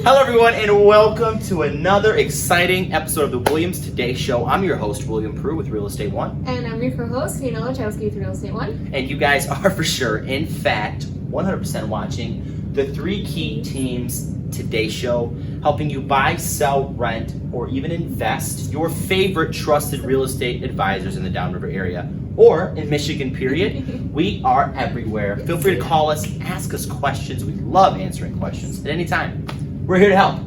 Hello everyone and welcome to another exciting episode of the Williams Today Show. I'm your host, William Prue with Real Estate One. And I'm your co-host, Nina Lachowski with Real Estate One. And you guys are for sure, in fact, 100% watching the three key teams Today Show, helping you buy, sell, rent, or even invest your favorite trusted real estate advisors in the Downriver area. Or in Michigan, period. We are everywhere. Feel free to call us, ask us questions. We love answering questions at any time. We're here to help.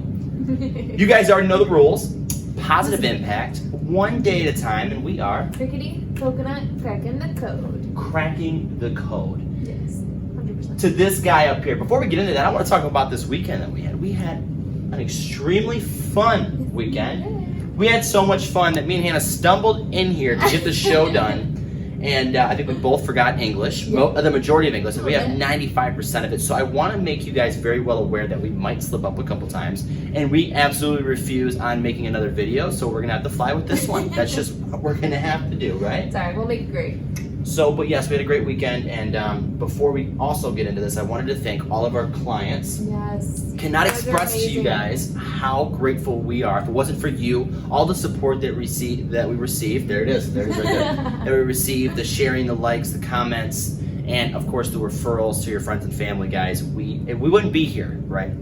You guys already know the rules. Positive impact, one day at a time, and we are Crickety coconut cracking the code. cracking the code. Yes, 100%. To this guy up here. Before we get into that, I want to talk about this weekend that we had. We had an extremely fun weekend. We had so much fun that me and Hannah stumbled in here to get the show done. And I think we both forgot English, the majority of English, and we have 95% of it. So I want to make you guys very well aware that we might slip up a couple times. And we absolutely refuse on making another video, so we're going to have to fly with this one. That's just what we're going to have to do, right? It's alright, we'll make it great. So, but yes, we had a great weekend. And before we also get into this, I wanted to thank all of our clients. Yes. Cannot express to you guys how grateful we are. If it wasn't for you, all the support that we received, there it is right there, that we received, the sharing, the likes, the comments, and of course the referrals to your friends and family, guys, we wouldn't be here, right?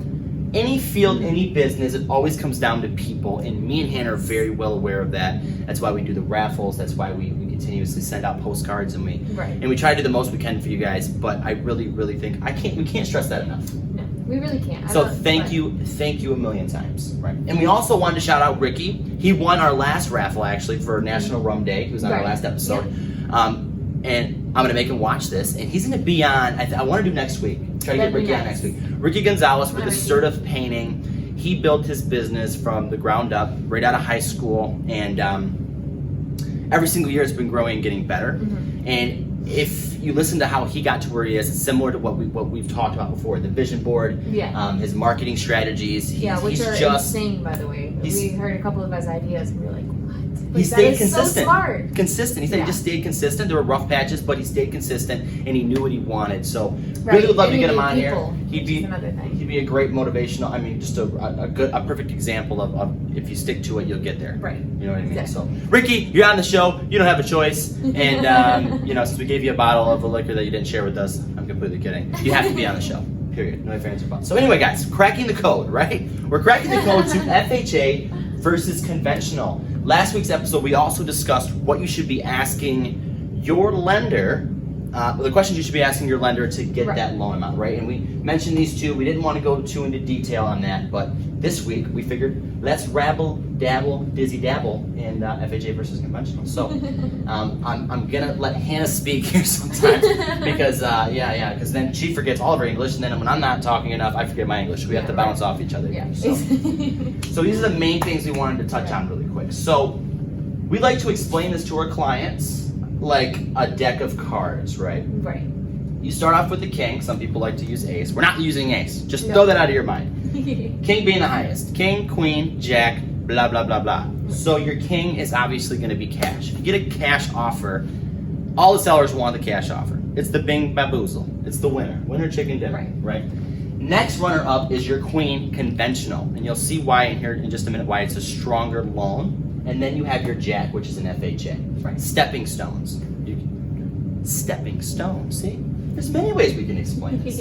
Any field, any business, it always comes down to people, and me and Hannah are very well aware of that. That's why we do the raffles. That's why we continuously send out postcards, and we try to do the most we can for you guys. But I really think we can't stress that enough. No, we really can't. So thank you a million times, right? And we also wanted to shout out Ricky. He won our last raffle actually for National Rum Day. He was on our last episode, and I'm gonna make him watch this, and he's gonna be on. I want to do next week. Try to get Ricky on next week. Ricky Gonzalez with Assertive Painting. He built his business from the ground up, right out of high school, and every single year it's been growing and getting better. And if you listen to how he got to where he is, it's similar to what we've talked about before. The vision board, his marketing strategies. Which are insane, by the way. We heard a couple of his ideas, and we were like, what? He stayed consistent. So smart. Consistent. He said he just stayed consistent. There were rough patches, but he stayed consistent, and he knew what he wanted. So really would love to get him on here. He'd be a great motivational. I mean, just a perfect example of if you stick to it, you'll get there. Right. You know what I mean? Exactly. So Ricky, you're on the show. You don't have a choice, and since we gave you a bottle of a liquor that you didn't share with us, I'm completely kidding. You have to be on the show. Period. No ifs, ands, or buts. So anyway, guys, cracking the code, right? We're cracking the code to FHA versus conventional. Last week's episode, we also discussed what you should be asking your lender, the questions you should be asking your lender to get that loan amount, right? And we mentioned these two. We didn't want to go too into detail on that, but this week we figured let's dizzy dabble in FHA versus conventional. So I'm gonna let Hannah speak here sometimes because because then she forgets all of her English, and then when I'm not talking enough, I forget my English. We have to bounce off each other. Yeah. So these are the main things we wanted to touch on really quick. So we like to explain this to our clients like a deck of cards, right? Right. You start off with the king. Some people like to use ace. We're not using ace. Just throw that out of your mind. King being the highest. King, queen, jack, blah, blah, blah, blah. So your king is obviously going to be cash. If you get a cash offer, all the sellers want the cash offer. It's the bing baboozle. It's the winner. Winner chicken dinner, right? Next runner up is your queen conventional. And you'll see why in here in just a minute, why it's a stronger loan. And then you have your jack, which is an FHA. Right. Stepping stones. Stepping stones, see? There's many ways we can explain this.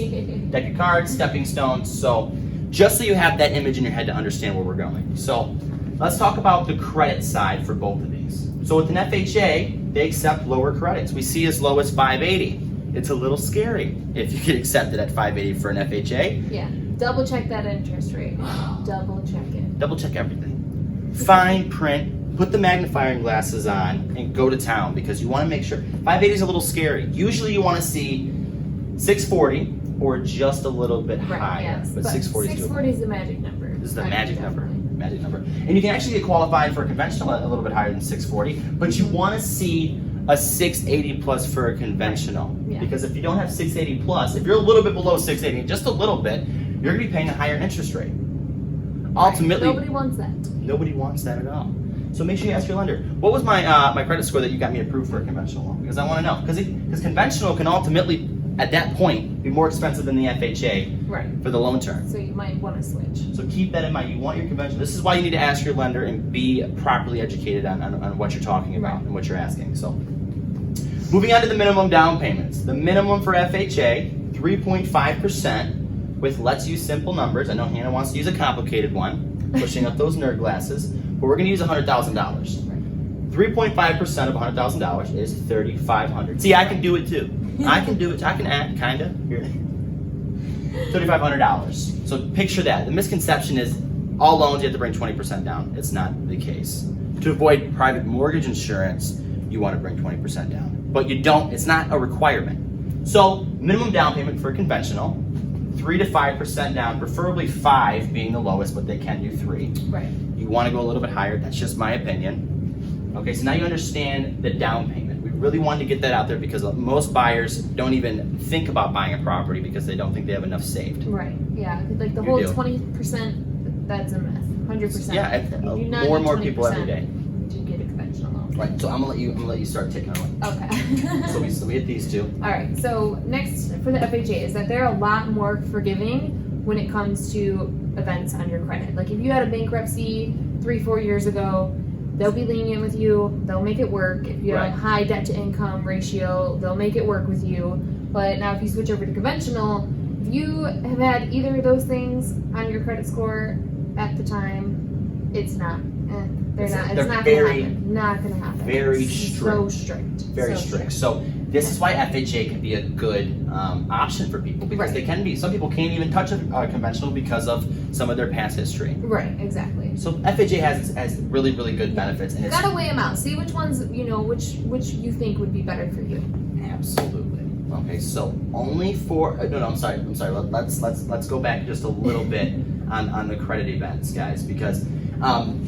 Deck of cards, stepping stones. So just so you have that image in your head to understand where we're going. So let's talk about the credit side for both of these. So with an FHA, they accept lower credits. We see as low as 580. It's a little scary if you get accepted at 580 for an FHA. Yeah, double check that interest rate. Double check it. Double check everything. Fine print, put the magnifying glasses on, and go to town because you want to make sure. 580 is a little scary. Usually you want to see 640 or just a little bit higher. Yes, but 640 is 640 is the magic number. This is the magic number. And you can actually get qualified for a conventional a little bit higher than 640, but you want to see a 680 plus for a conventional. Because if you don't have 680 plus, if you're a little bit below 680, just a little bit, you're going to be paying a higher interest rate. Ultimately, nobody wants that. Nobody wants that at all. So make sure you ask your lender. What was my my credit score that you got me approved for a conventional loan? Because I want to know. Because conventional can ultimately at that point, it'd be more expensive than the FHA Right. for the loan term. So you might want to switch. So keep that in mind. You want your conventional. This is why you need to ask your lender and be properly educated on what you're talking about and what you're asking. So moving on to the minimum down payments. The minimum for FHA, 3.5% with, let's use simple numbers. I know Hannah wants to use a complicated one, pushing up those nerd glasses, but we're going to use $100,000. 3.5% of $100,000 is $3,500. See, I can do it too. I can do it. I can act, kind of. $3,500. So picture that. The misconception is all loans you have to bring 20% down. It's not the case. To avoid private mortgage insurance, you want to bring 20% down. But you don't. It's not a requirement. So minimum down payment for conventional, 3 to 5% down, preferably 5 being the lowest, but they can do 3. Right. You want to go a little bit higher. That's just my opinion. Okay, so now you understand the down payment. We really wanted to get that out there because most buyers don't even think about buying a property because they don't think they have enough saved. Right. Yeah. Like the Good whole deal. 20%, that's a myth. 100%. Yeah, You do not more and need more people every 20% day. to get a conventional loan. Right. So I'm gonna let you start taking on. Okay. So we hit these two. All right. So next for the FHA is that they're a lot more forgiving when it comes to events on your credit. Like if you had a bankruptcy 3-4 years ago, they'll be lenient with you. They'll make it work. If you have a high debt to income ratio, they'll make it work with you. But now if you switch over to conventional, if you have had either of those things on your credit score at the time, it's not. It's not gonna happen. Not gonna happen. Very It's strict. So strict. Very strict. So this is why FHA can be a good option for people because they can be. Some people can't even touch a conventional because of some of their past history. Right. Exactly. So FHA has really good benefits, and You it's gotta weigh them out. See which ones which you think would be better for you. absolutely okay. So only for no, I'm sorry. Let's go back just a little bit on the credit events, guys, because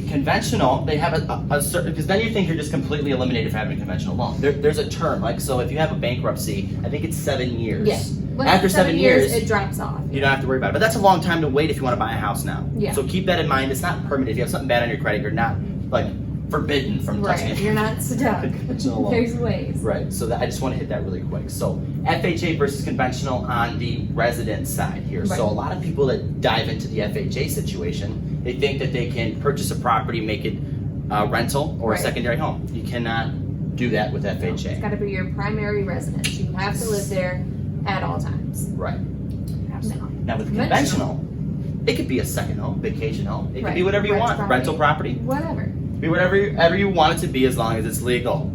conventional, they have a certain, because then you think you're just completely eliminated from having a conventional loan. There's a term, like, so if you have a bankruptcy, I think it's 7 years. Yes. After 7 years, it drops off. you don't have to worry about it. But that's a long time to wait if you want to buy a house now. Yeah. So keep that in mind. It's not permanent. If you have something bad on your credit, you're not, like, forbidden from touching it. You're not stuck. Conventional loan. There's ways. Right, so I just want to hit that really quick. So FHA versus conventional on the resident side here. Right. So a lot of people that dive into the FHA situation, they think that they can purchase a property, make it a rental or a secondary home. You cannot do that with FHA. It's got to be your primary residence. You have to live there at all times. Right. Absolutely. Now with conventional, it could be a second home, vacation home. It could be Right. whatever you Rental want. property. Rental property. Whatever. Be whatever you want it to be as long as it's legal.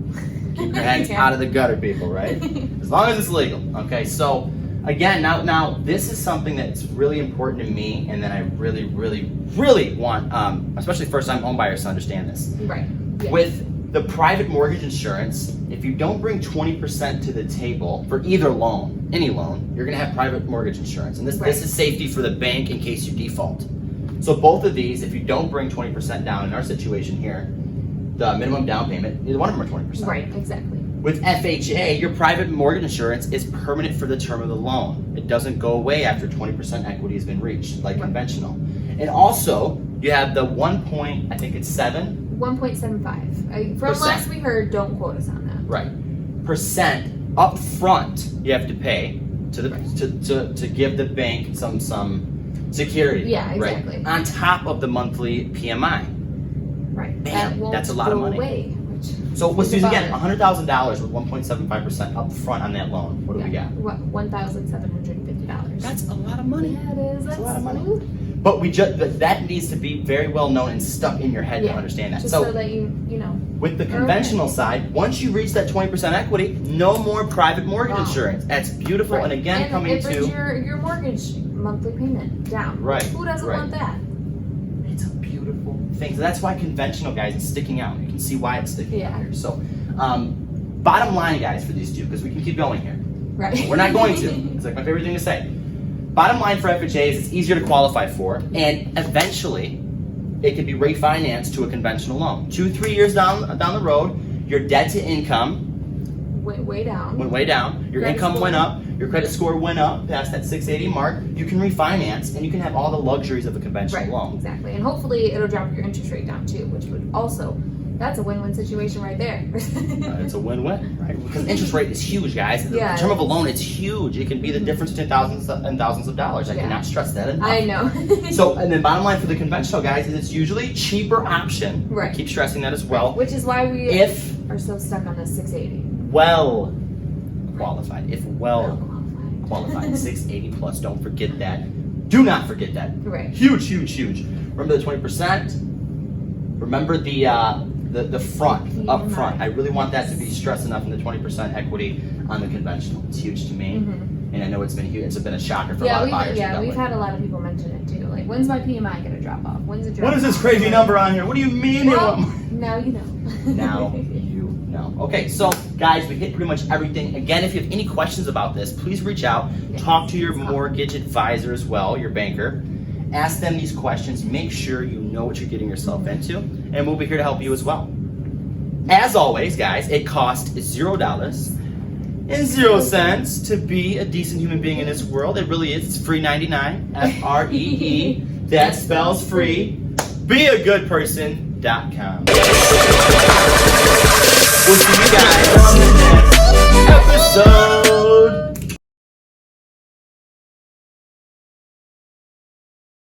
Keep your hands out of the gutter, people, right? As long as it's legal. Okay, so again, now this is something that's really important to me, and that I really want, especially first-time home buyers, to understand this. Right. Yeah. With the private mortgage insurance, if you don't bring 20% to the table for either loan, any loan, you're going to have private mortgage insurance, and this is safety for the bank in case you default. So both of these, if you don't bring 20% down in our situation here, the minimum down payment, either one of them are 20%. Right, exactly. With FHA, your private mortgage insurance is permanent for the term of the loan. It doesn't go away after 20% equity has been reached, like conventional. And also, you have the 1.75. From last we heard, don't quote us on that. Right. Percent up front you have to pay to give the bank some security. Yeah, exactly. Right? On top of the monthly PMI. Right. Man, that's a lot of money. Away, so let's do it again. $100,000 with 1.75% up front on that loan. What do we got? What, $1,750. That's a lot of money. Yeah, it is. That's a lot of money. But that needs to be very well known and stuck in your head to understand that. Just so that you know. With the conventional side, once you reach that 20% equity, no more private mortgage insurance. That's beautiful. And again, coming it brings your mortgage monthly payment down. Right. Who doesn't want that? It's a beautiful thing. So that's why conventional, guys, is sticking out. You can see why it's sticking out here. So, bottom line, guys, for these two, because we can keep going here. Right. We're not going to. It's like my favorite thing to say. Bottom line for FHA is it's easier to qualify for, and eventually it can be refinanced to a conventional loan. 2-3 years down the road, your debt to income went way down. Your income went up. Your credit score went up past that 680 mark. You can refinance, and you can have all the luxuries of a conventional loan. Exactly. And hopefully it'll drop your interest rate down too, which would also That's a win-win situation right there. It's a win-win, right? Because interest rate is huge, guys. Yeah, The term of a loan, it's huge. It can be the difference between thousands and thousands of dollars. I cannot stress that enough. I know. So, and then bottom line for the conventional guys is it's usually cheaper option. Right. Keep stressing that as well. Which is why we If are so stuck on the 680. well qualified. If well Qualified. qualified. 680 plus. Don't forget that. Do not forget that. Right. Huge, huge, huge. Remember the 20%. Remember the front, up front. I really want that to be stressed enough in the 20% equity on the conventional. It's huge to me. And I know it's been huge. It's been a shocker for a lot of buyers. We've had a lot of people mention it too. Like, when's my PMI gonna drop off? When's it drop What is this off? crazy number on here? What do you mean? Well, now you know. Now you know. Okay, so guys, we hit pretty much everything. Again, if you have any questions about this, please reach out. Yes. Talk to your mortgage advisor as well, your banker. Ask them these questions. Make sure you know what you're getting yourself into, and we'll be here to help you as well. As always, guys, it costs $0 and 0 cents to be a decent human being in this world. It really is. It's free 99. FREE. That spells free. BeAGoodPerson.com. We'll see you guys